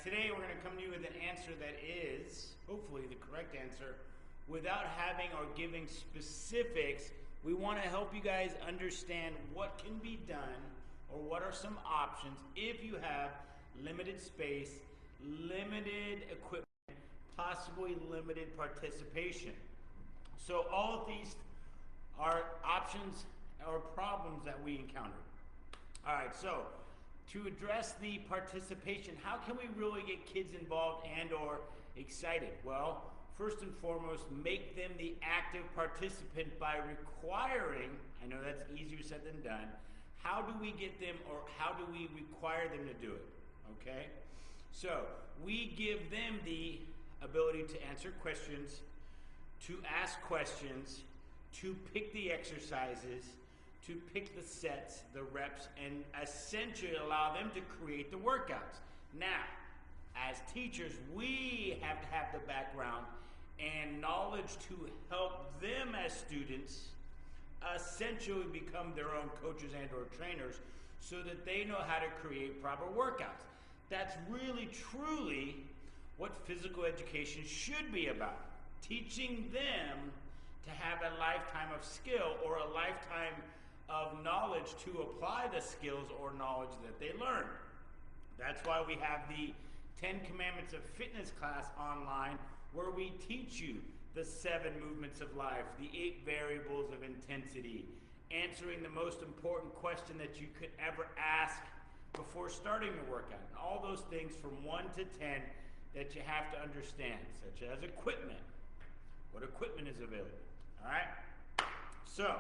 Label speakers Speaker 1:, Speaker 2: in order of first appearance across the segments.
Speaker 1: Today we're going to come to you with an answer that is, hopefully, the correct answer. Without having or giving specifics, we want to help you guys understand what can be done or what are some options if you have limited space, limited equipment, possibly limited participation. So all of these are options or problems that we encounter. All right, so to address the participation, how can we really get kids involved and or excited? Well, first and foremost, make them the active participant by requiring, I know that's easier said than done, how do we get them or how do we require them to do it? Okay? So we give them the ability to answer questions, to ask questions, to pick the exercises, to pick the sets, the reps, and essentially allow them to create the workouts. Now, as teachers, we have to have the background and knowledge to help them as students essentially become their own coaches and or trainers so that they know how to create proper workouts. That's really, truly what physical education should be about. Teaching them to have a lifetime of skill or a lifetime of knowledge to apply the skills or knowledge that they learn. That's why we have the 10 Commandments of Fitness class online, where we teach you the 7 movements of life, the 8 variables of intensity, answering the most important question that you could ever ask before starting the workout. And all those things from 1 to 10 that you have to understand, such as equipment. What equipment is available? All right? So,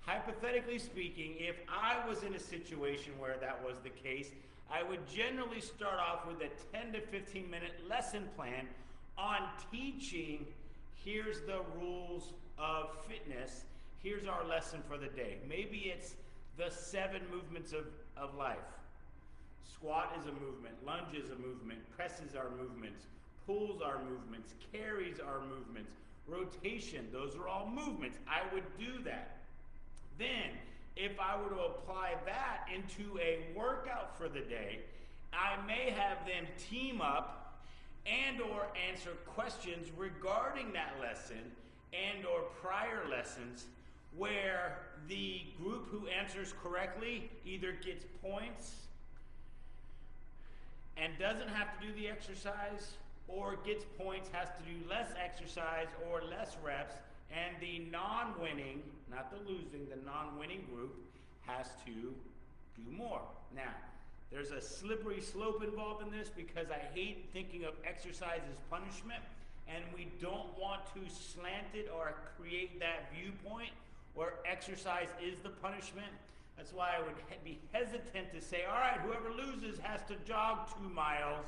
Speaker 1: hypothetically speaking, if I was in a situation where that was the case, I would generally start off with a 10 to 15 minute lesson plan on teaching, here's the rules of fitness, here's our lesson for the day. Maybe it's the 7 movements of life. Squat is a movement, lunge is a movement, presses are movements, pulls are movements, carries are movements, rotation, those are all movements. I would do that. Then, if I were to apply that into a workout for the day, I may have them team up and or answer questions regarding that lesson and or prior lessons, where the group who answers correctly either gets points and doesn't have to do the exercise, or gets points, has to do less exercise or less reps, and the non-winning, not the losing, the non-winning group has to do more. Now, there's a slippery slope involved in this because I hate thinking of exercise as punishment, and we don't want to slant it or create that viewpoint where exercise is the punishment. That's why I would be hesitant to say, all right, whoever loses has to jog 2 miles.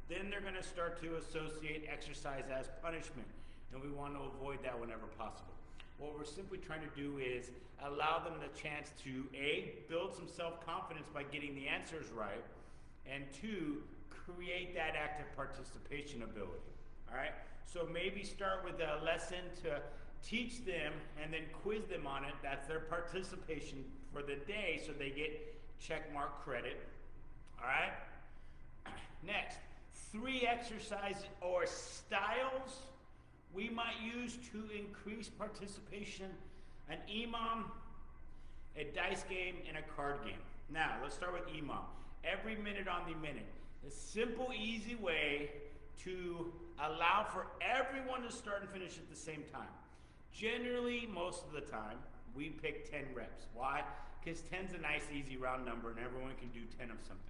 Speaker 1: Then they're going to start to associate exercise as punishment. And we want to avoid that whenever possible. What we're simply trying to do is allow them the chance to, A, build some self-confidence by getting the answers right, and 2, create that active participation ability. All right? So maybe start with a lesson to teach them and then quiz them on it. That's their participation for the day, so they get check mark credit. All right? Next, 3 exercises or styles we might use to increase participation: an EMOM, a dice game, and a card game. Now, let's start with EMOM. Every minute on the minute. A simple, easy way to allow for everyone to start and finish at the same time. Generally, most of the time, we pick 10 reps. Why? Because 10's a nice, easy round number, and everyone can do 10 of something.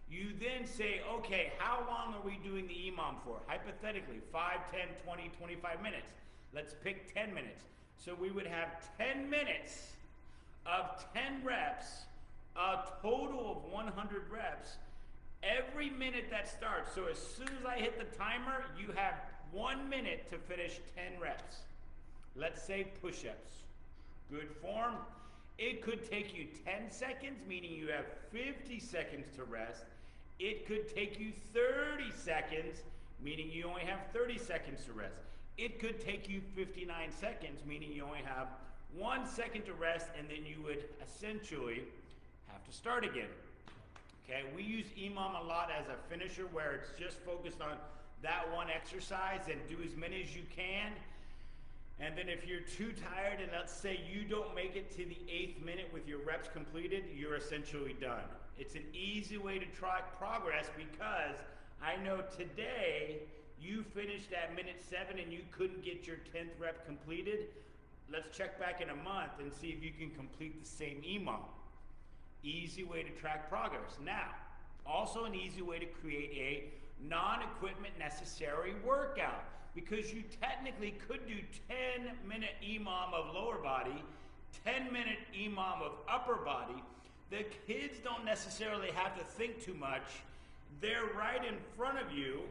Speaker 1: You then say, okay, how long are we doing the EMOM for? Hypothetically, 5, 10, 20, 25 minutes. Let's pick 10 minutes. So we would have 10 minutes of 10 reps, a total of 100 reps, every minute that starts. So as soon as I hit the timer, you have 1 minute to finish 10 reps. Let's say push-ups. Good form. It could take you 10 seconds, meaning you have 50 seconds to rest. It could take you 30 seconds, meaning you only have 30 seconds to rest. It could take you 59 seconds, meaning you only have 1 second to rest, and then you would essentially have to start again. Okay, we use EMOM a lot as a finisher where it's just focused on that one exercise and do as many as you can. And then if you're too tired and let's say you don't make it to the 8th minute with your reps completed, you're essentially done. It's an easy way to track progress because I know today you finished at minute 7 and you couldn't get your 10th rep completed. Let's check back in a month and see if you can complete the same EMOM. Easy way to track progress. Now, also an easy way to create a non-equipment necessary workout, because you technically could do 10-minute EMOM of lower body, 10-minute EMOM of upper body. The kids don't necessarily have to think too much. They're right in front of you,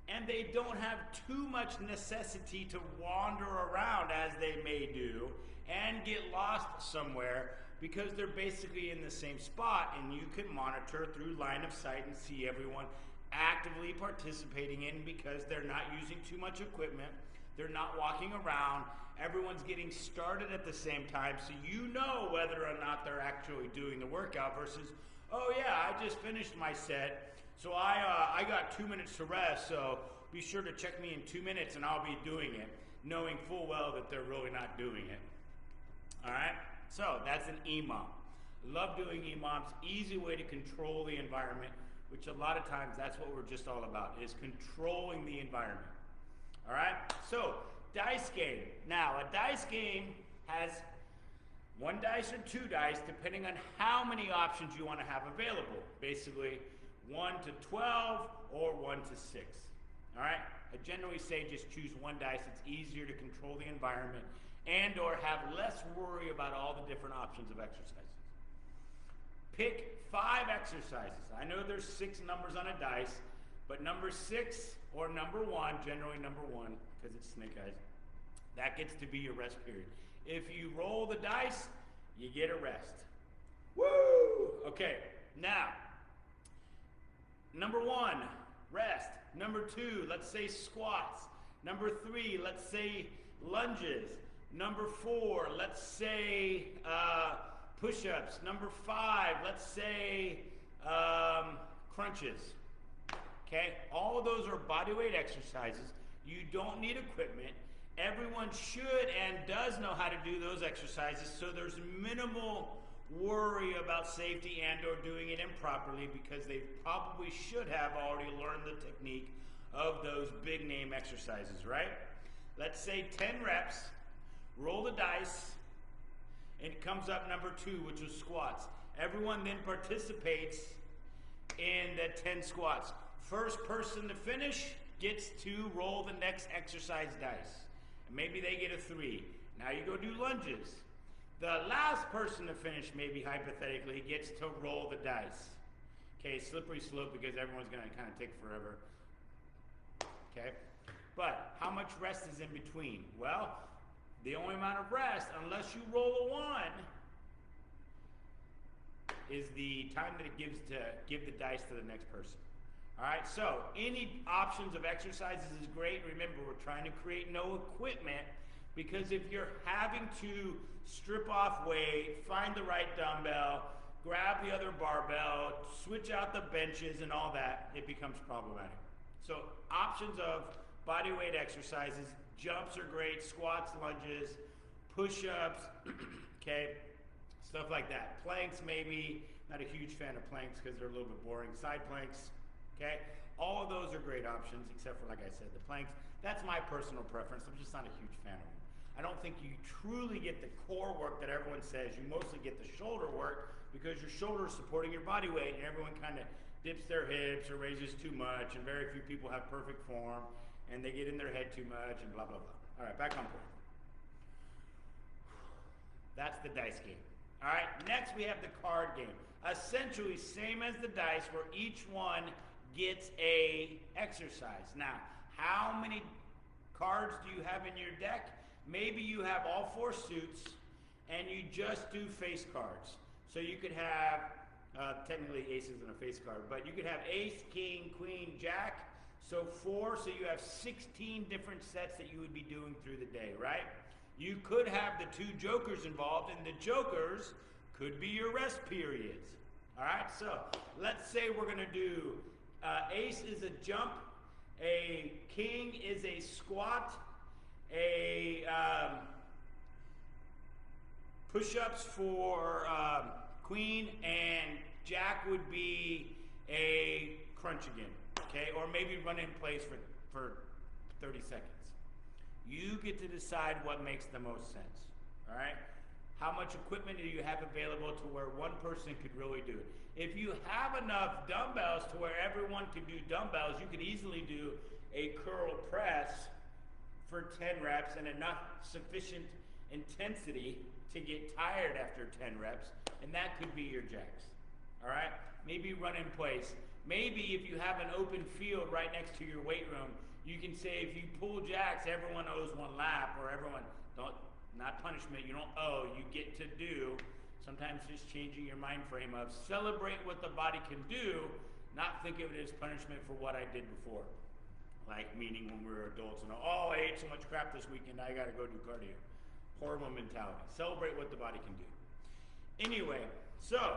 Speaker 1: and they don't have too much necessity to wander around as they may do and get lost somewhere, because they're basically in the same spot and you can monitor through line of sight and see everyone actively participating in, because they're not using too much equipment, they're not walking around, everyone's getting started at the same time, so you know whether or not they're actually doing the workout versus, oh yeah, I just finished my set, so I got 2 minutes to rest, so be sure to check me in 2 minutes and I'll be doing it, knowing full well that they're really not doing it. Alright, so that's an EMOM. Love doing EMOMs, easy way to control the environment, which a lot of times that's what we're just all about, is controlling the environment. Alright, so dice game. Now, a dice game has 1 dice or 2 dice, depending on how many options you want to have available. Basically, 1 to 12 or 1 to 6. Alright, I generally say just choose 1 dice. It's easier to control the environment and or have less worry about all the different options of exercises. Pick 5 exercises. I know there's 6 numbers on a dice, but number 6 or number 1, generally number 1, because it's snake eyes, that gets to be your rest period. If you roll the dice, you get a rest. Woo! Okay, now, number 1, rest. Number 2, let's say squats. Number 3, let's say lunges. Number 4, let's say push-ups. Number 5, let's say crunches. Okay, all of those are bodyweight exercises. You don't need equipment. Everyone should and does know how to do those exercises, so there's minimal worry about safety and or doing it improperly, because they probably should have already learned the technique of those big name exercises, right? Let's say 10 reps, roll the dice, and it comes up number 2, which is squats. Everyone then participates in the 10 squats. First person to finish gets to roll the next exercise dice. And maybe they get a 3. Now you go do lunges. The last person to finish, maybe hypothetically, gets to roll the dice. Okay, slippery slope, because everyone's going to kind of take forever. Okay, but how much rest is in between? Well, the only amount of rest, unless you roll a 1, is the time that it gives to give the dice to the next person. All right, so any options of exercises is great. Remember, we're trying to create no equipment, because if you're having to strip off weight, find the right dumbbell, grab the other barbell, switch out the benches and all that, it becomes problematic. So options of bodyweight exercises, jumps are great, squats, lunges, push-ups, okay, stuff like that. Planks maybe, not a huge fan of planks because they're a little bit boring. Side planks, okay, all of those are great options, except for, like I said, the planks. That's my personal preference. I'm just not a huge fan of them. I don't think you truly get the core work that everyone says. You mostly get the shoulder work, because your shoulder is supporting your body weight, and everyone kind of dips their hips or raises too much, and very few people have perfect form, and they get in their head too much, and blah, blah, blah. All right, back on point. That's the dice game. All right, next we have the card game. Essentially, same as the dice, where each one gets a exercise. Now, how many cards do you have in your deck? Maybe you have all 4 suits and you just do face cards. So you could have, technically ace isn't a face card, but you could have ace, king, queen, jack. So 4, so you have 16 different sets that you would be doing through the day, right? You could have the 2 jokers involved, and the jokers could be your rest periods. All right, so let's say we're gonna do ace is a jump, a king is a squat, a push-ups for queen, and jack would be a crunch again, okay? Or maybe run in place for 30 seconds. You get to decide what makes the most sense, all right? How much equipment do you have available to where one person could really do it? If you have enough dumbbells to where everyone could do dumbbells, you could easily do a curl press for 10 reps and enough sufficient intensity to get tired after 10 reps, and that could be your jacks, all right? Maybe run in place. Maybe if you have an open field right next to your weight room, you can say if you pull jacks, everyone owes one lap, or everyone, not punishment, you don't owe, you get to do. Sometimes just changing your mind frame of celebrate what the body can do, not think of it as punishment for what I did before. Like meaning when we were adults and oh, I ate so much crap this weekend, I gotta go do cardio. Horrible mentality. Celebrate what the body can do. Anyway, so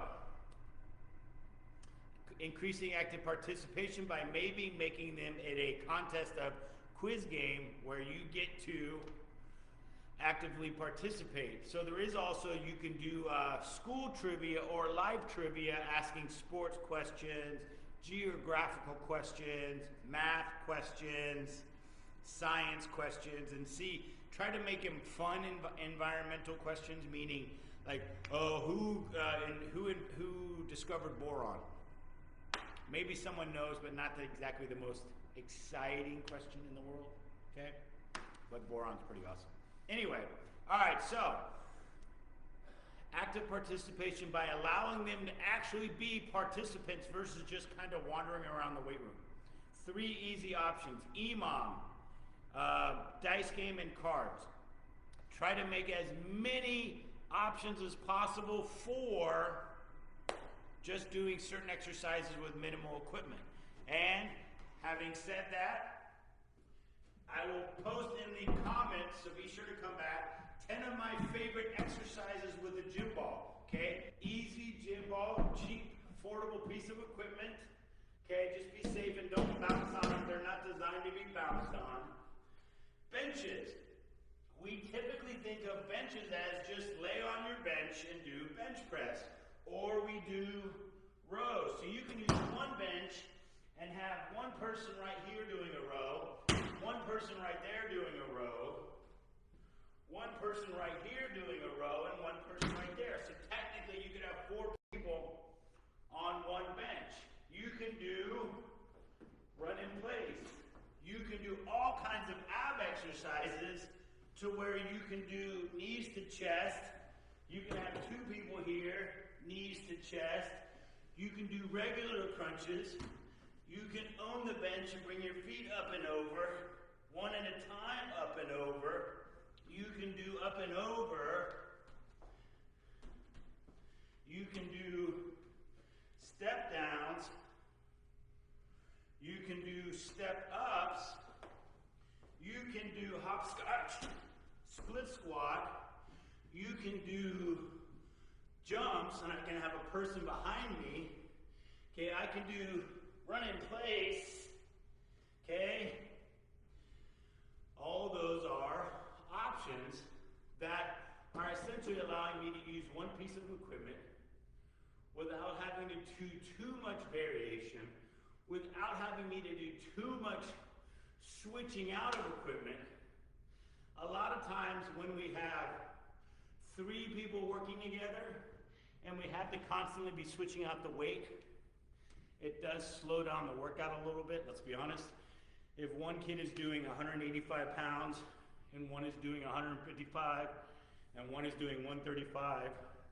Speaker 1: increasing active participation by maybe making them at a contest of quiz game where you get to actively participate. So there is also, you can do school trivia or live trivia, asking sports questions, geographical questions, math questions, science questions, and try to make them fun environmental questions, meaning like, who discovered boron? Maybe someone knows, but not exactly the most exciting question in the world, okay? But boron's pretty awesome. Anyway, all right, so active participation by allowing them to actually be participants versus just kind of wandering around the weight room. 3 easy options: EMOM, dice game, and cards. Try to make as many options as possible for just doing certain exercises with minimal equipment. And having said that, I will post in the comments, so be sure to come back, 10 of my favorite exercises with a gym ball, okay? Easy gym ball, cheap, affordable piece of equipment, okay? Just be safe and don't bounce on them. They're not designed to be bounced on. Benches. We typically think of benches as just lay on your bench and do bench press, or we do rows. So you can use one bench and have one person right here doing a row, one person right there doing a row, one person right here doing a row, and one person right there. So technically you could have 4 people on one bench. You can do run in place. You can do all kinds of ab exercises to where you can do knees to chest. You can have 2 people here, knees to chest. You can do regular crunches. You can own the bench and bring your feet up and over, one at a time, up and over. You can do up and over. You can do step downs. You can do step ups. You can do hopscotch, split squat. You can do jumps, and I can have a person behind me. Okay, I can do run in place. Okay, all those are options that are essentially allowing me to use one piece of equipment without having to do too much variation, without having me to do too much switching out of equipment. A lot of times when we have 3 people working together and we have to constantly be switching out the weight, it does slow down the workout a little bit, let's be honest. If one kid is doing 185 pounds and one is doing 155 and one is doing 135,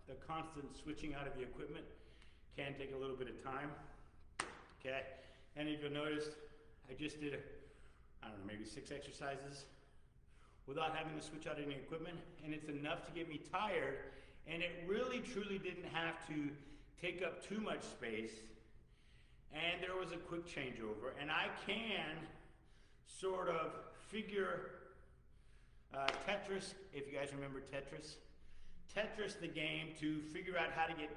Speaker 1: the constant switching out of the equipment can take a little bit of time, okay? And if you'll notice, I just did, I don't know, maybe 6 exercises without having to switch out any equipment, and it's enough to get me tired, and it really truly didn't have to take up too much space, and there was a quick changeover, and I can sort of figure Tetris, if you guys remember Tetris the game, to figure out how to get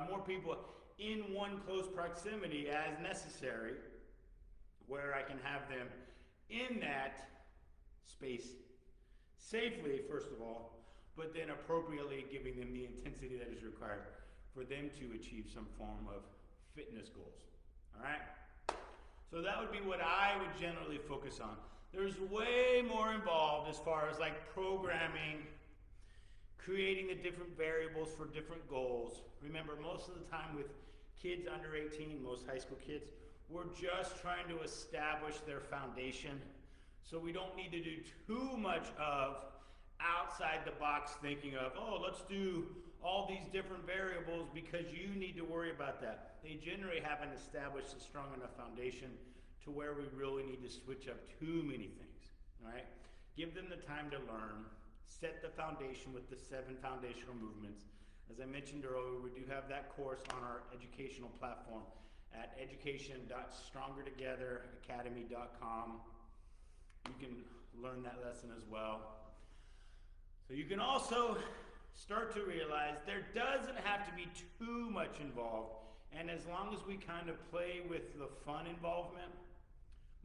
Speaker 1: more people in one close proximity as necessary, where I can have them in that space safely, first of all, but then appropriately giving them the intensity that is required for them to achieve some form of fitness goals. All right? So that would be what I would generally focus on. There's way more involved as far as like programming, creating the different variables for different goals. Remember, most of the time with kids under 18, most high school kids, we're just trying to establish their foundation. So we don't need to do too much of outside the box thinking of, oh, let's do all these different variables because you need to worry about that. They generally haven't established a strong enough foundation to where we really need to switch up too many things, all right? Give them the time to learn, set the foundation with the 7 foundational movements. As I mentioned earlier, we do have that course on our educational platform at education.strongertogetheracademy.com. You can learn that lesson as well. So you can also start to realize there doesn't have to be too much involved, and as long as we kind of play with the fun involvement,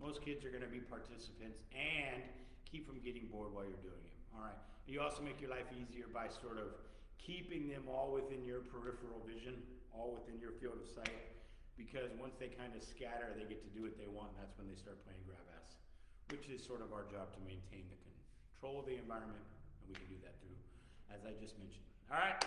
Speaker 1: most kids are going to be participants and keep from getting bored while you're doing it. All right. You also make your life easier by sort of keeping them all within your peripheral vision, all within your field of sight, because once they kind of scatter, they get to do what they want, and that's when they start playing grab ass, which is sort of our job to maintain the control of the environment, and we can do that through, as I just mentioned. All right,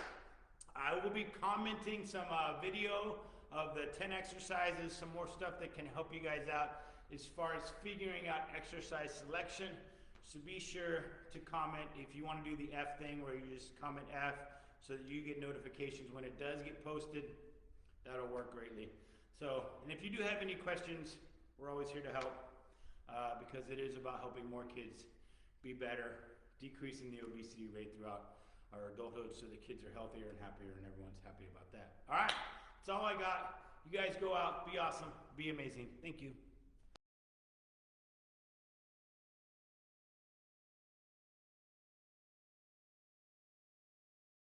Speaker 1: I will be commenting some video of the 10 exercises, some more stuff that can help you guys out as far as figuring out exercise selection. So be sure to comment if you want to do the F thing where you just comment F so that you get notifications when it does get posted. That'll work greatly. So, and if you do have any questions, we're always here to help because it is about helping more kids be better, decreasing the obesity rate throughout our adulthood so the kids are healthier and happier and everyone's happy about that. All right, that's all I got. You guys go out, be awesome, be amazing. Thank you.